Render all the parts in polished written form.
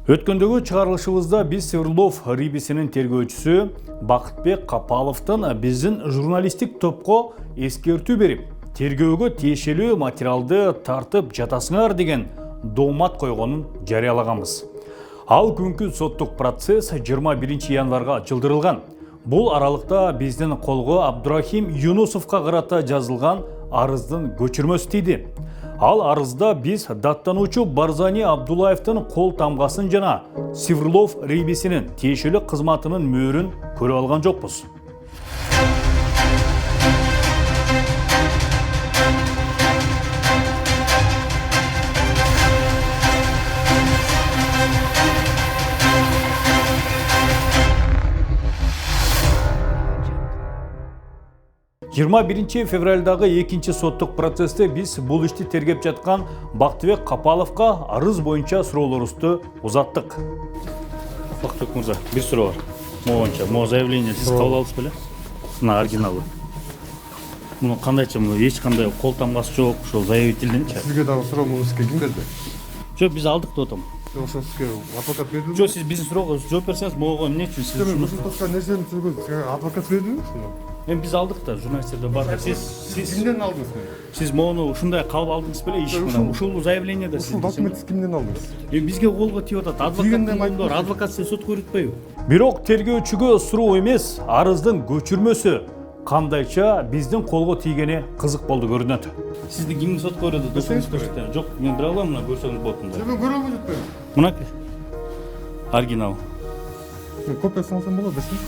Өткөндөгү чыгарылышыбызда биз Свердлов рибисинин тергөөчүсү Бакытбек Капаловдон биздин журналисттик топко эскертүү берип, тергөөгө тиешелүү материалды тартып жатасыңар деген доомат койгонун жарыялаганбыз. Ал күнкү соттук процесс 21 январга жылдырылган. Бул аралыкта биздин колго Абдурахим Юнусовго карата жазылган арыздын көчүрмөсү тийди. Ал арызда биз даттануучу Барзани Абдуллаевдин кол тамгасын жана Свердлов рибисинин тиешелүү кызматынын мөөрүн көрүп алган жокпуз. 21 февралдагы экинчи соттук процессте биз бул ишти тергеп жаткан Бактыбек Капаловго арыз боюнча суроолорубузду узаттык. Бактыбек мырза, бир суроо бар. Моонча, мо заявление сиз кабыл алдыңыз беле? Мына оригиналы. Муну кандайча, эч кандай кол тамгасы жок, ошол заявительденчи. Сизге дагы суроо мунуске ким берди? Жок, биз алдык деп атам. Ошо сизге адвокат бердиби? Жок, сиз биздин суроого жооп берсеңиз, могу эмне үчүн сиз ушул топко нерсени түзгөн сизге адвокат бердиби? Эми биз алдык да, журналисттерде бар. Сиз кимден алдыңыз? Сиз моуну ушундай кабыл алдыңыз беле иш менен? Ушул заявлениеде сиз. Ушул документти кимден алдыңыз? Эми бизге колго тип атат. Адвокат сиз сот көрүтпөйбү? Бирок тергөөчүгө суроо эмес, арыздын көчүрмөсү кандайча биздин колго тийгени кызык болду көрүнөт. Сизди ким сот көрөдү десеңиз көрсөтөм. Жок, мен бере алам, мына көрсөңүз болот мында. Мен көрө албай жатпайм. Мынакей. Оригинал. Копиясын алсам болот десең?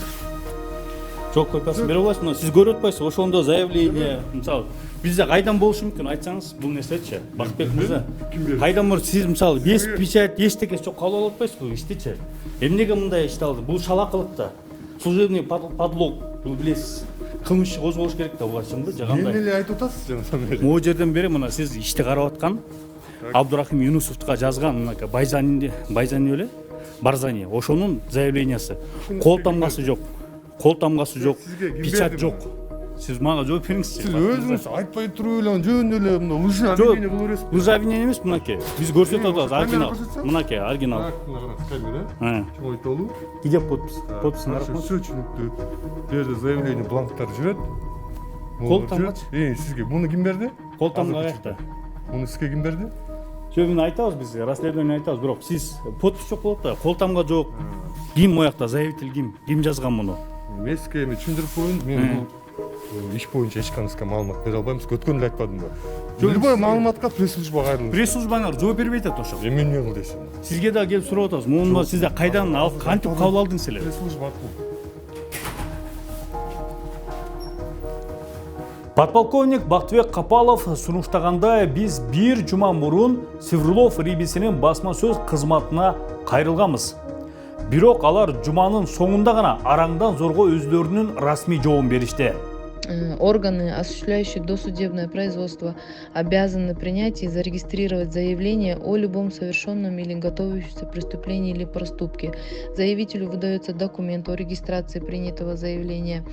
Жок, копиясын бере аласыз, мына сиз көрүп атпайсыз, ошондо заявление, мисалы, бизде кайдан болушу мүмкүн, айтсаңыз, бул нерсечи. Бакытбек мырза, кайдан болуп сиз мисалы без печать, эчтеке жок кабыл ала атпайсызбы бул иштичи? Эмнеге мындай ишти алды? Бул шалакылык да. Служебный подлог, бул билесиз. Кылмыш иш козголуш керек да буга чынбы, же кандай? Эмне эле айтып атасыз жана? Могу жерден бери мына сиз ишти карап аткан Абдурахим Юнусовго жазган мынакей Байзани беле? Барзани, ошонун заявлениясы. Кол тамгасы жок. Кол тамгасы жок, печать жок. Сиз мага жооп бериңизчи. Сиз өзүңүз айтпай туруп эле жөн эле мына лжа обвинение кылып бересиз. Лжа обвинение эмес, мынакей. Биз көрсөтүп атабыз, оригинал. Мынакей, оригинал. Камера. Чоң айтолу. Где подпись? Подписин карап. Все түшүнүктүү. Бу жерде заявление бланктар жүрөт. Кол тамгачы. Сизге муну ким берди? Кол тамга каякта? Муну сизге ким берди? Жок, мен айтабыз, биз расследование айтабыз, бирок сиз подпись жок болот да, кол тамга жок. Ким моякта заявитель ким? Ким жазган муну? Мен сизге эми түшүндүрүп коеюн. Мен бул иш боюнча эч кандайга маалымат бере албайм. Өткөндө айткандым да. Любой маалыматка пресс-службага кайрылыңыз. Пресс-службаңар жооп бербей атат ошо. Мен эмне кыл десем? Сизге да келип сурап атабыз. Муну сизде кайдан алып, кантип кабыл алдыңыз эле? Пресс-служба аркылуу. Подполковник Бактыбек Капалов сунуштагандай биз бир жума мурун Свердлов рибисинин басма сөз кызматына кайрылганбыз. Бирок алар жуманын соңунда гана араңдан зорго өздөрүнүн расмий жообун беришти. Органы, осуществляющие досудебное производство, обязаны принять и зарегистрировать заявление о любом совершенном или готовящемся преступлении или проступке. Заявителю выдается документ о регистрации принятого заявления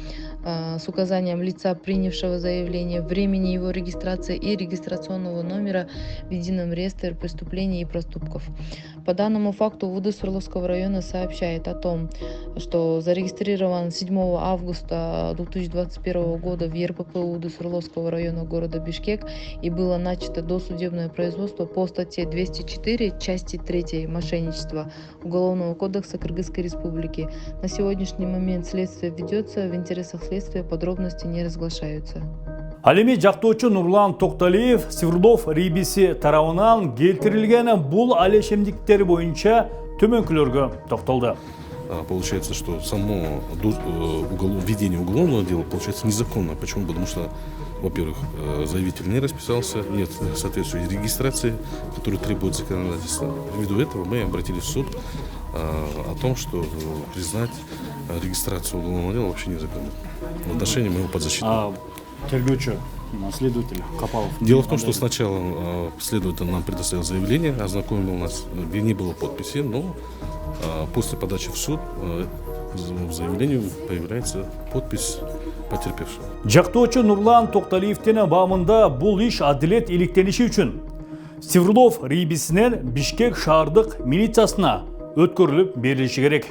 с указанием лица, принявшего заявление, времени его регистрации и регистрационного номера в едином реестре преступлений и проступков. По данному факту УВД Свердловского района сообщает о том, что зарегистрирован 7 августа 2021 года в ЕРПП УВД Свердловского района города Бишкек и было начато досудебное производство по статье 204 части 3 «Мошенничество» Уголовного кодекса Кыргызской Республики. На сегодняшний момент следствие ведется, в интересах следствия подробности не разглашаются. Ал эми жактоочу Нурлан Токталиев Свердлов рибиси тарабынан келтирилген бул алешемдиктер боюнча төмөнкүлөргө токтолду. Получается, что само введение уголовного дела получается незаконно. Почему? Потому что, во-первых, заявитель не расписался, нет соответствующей регистрации, которую требует законодательство. Ввиду этого мы обратились в суд о том, что признать регистрацию уголовного дела вообще незаконно в отношении моего подзащитного. Тергөөчү, следователь Капалов. Дело в том, что сначала следователь нам предоставил заявление, ознакомил нас, где не было подписи, но после подачи в суд в заявлении появляется подпись потерпевшего. Жактоочу Нурлан Токталиевдин баамында бул иш адилет иликтениши үчүн Свердлов рибисинен Бишкек шаардык милициясына өткөрүлүп берилиши керек.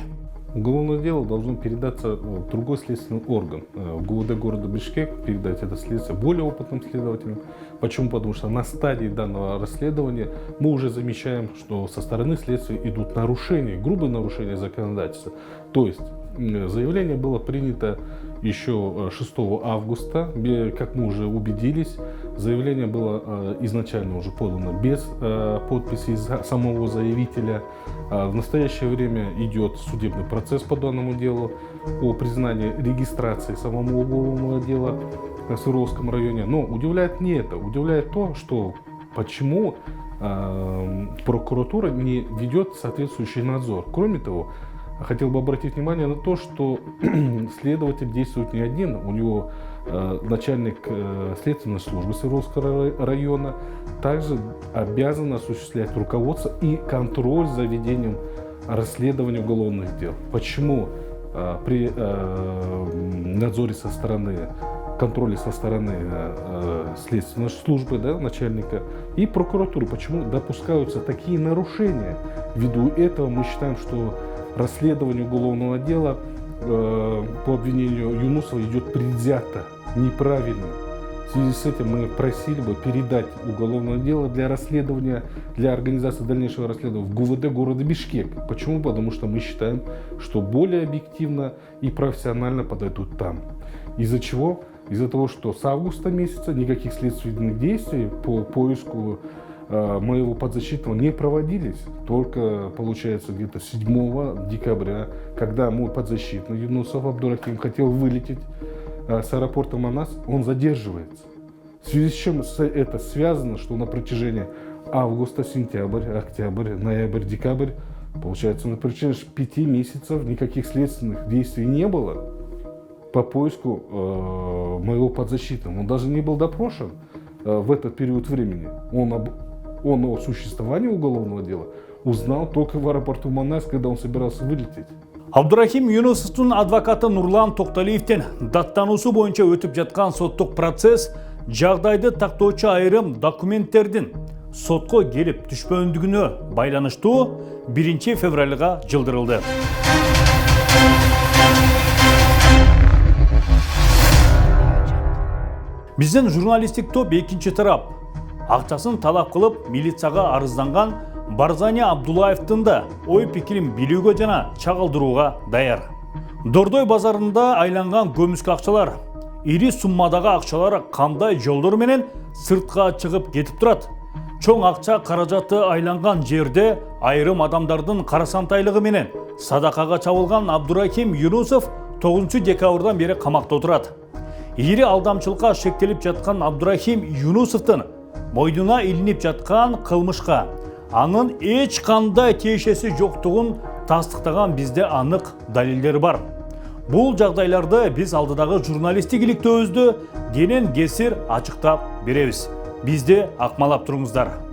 Уголовное дело должно передаться в другой следственный орган. В ГУВД города Бишкек передать это следствие более опытным следователям. Почему? Потому что на стадии данного расследования мы уже замечаем, что со стороны следствия идут нарушения, грубые нарушения законодательства. То есть заявление было принято еще 6 августа, как мы уже убедились, заявление было изначально уже подано без подписи самого заявителя. В настоящее время идет судебный процесс по данному делу о признании регистрации самого уголовного дела в Свердловском районе. Но удивляет не это, удивляет то, что почему прокуратура не ведет соответствующий надзор. Кроме того, хотел бы обратить внимание на то, что следователь действует не один, у него начальник следственной службы Свердловского района также обязан осуществлять руководство и контроль за ведением расследования уголовных дел. Почему при надзоре со стороны, контроле со стороны следственной службы, да, начальника и прокуратуры, почему допускаются такие нарушения? Ввиду этого мы считаем, что расследование уголовного дела по обвинению Юнусова идет предвзято, неправильно. В связи с этим мы просили бы передать уголовное дело для расследования, для организации дальнейшего расследования в ГУВД города Бишкек. Почему? Потому что мы считаем, что более объективно и профессионально подойдут там. Из-за чего? Из-за того, что с августа месяца никаких следственных действий по поиску моего подзащитного не проводились. Только, получается, где-то 7 декабря, когда мой подзащитный Юнусов Абдурахим хотел вылететь с аэропорта Манас, он задерживается. В связи с чем это связано, что на протяжении августа, сентябрь, октябрь, ноябрь, декабрь, получается, на протяжении 5 месяцев никаких следственных действий не было по поиску моего подзащитного. Он даже не был допрошен в этот период времени. Он о существовании уголовного дела узнал только в аэропорту Манас, когда он собирался вылететь. Абдурахим Юнусовтун адвокаты Нурлан Токталиевтен даттануусу боюнча өтүп жаткан соттук процесс жагдайды тактоочу айрым документтердин сотко келип түшпөндүгүнө байланыштуу 1 февралга жылдырылды. Биздин журналисттик топ экинчи тарап акчасын талап кылып милицияга арызданган Барзания Абдулаевтын да ой пикирин билүүгө жана чагылдырууга даяр. Дордой базарында айланган көмүскө акчалар, ири суммадагы акчалар кандай жолдор менен сыртка чыгып кетип турат? Чоң акча каражаты айланган жерде айрым адамдардын карасантайлыгы менен садакага чабылган Абдурахим Юнусов 9 декабрдан бери камакта отурат. Ири алдамчылыкка шектелип жаткан Абдурахим Юнусовтун мойнуна илинип жаткан кылмышка анын эч кандай тиешеси жоктугун тастыктаган бизде анык далилдер бар. Бул жагдайларды биз алдыдагы журналисттик иликтөөбүздө кенен кесир ачыктап беребиз. Бизди акмалап туруңуздар.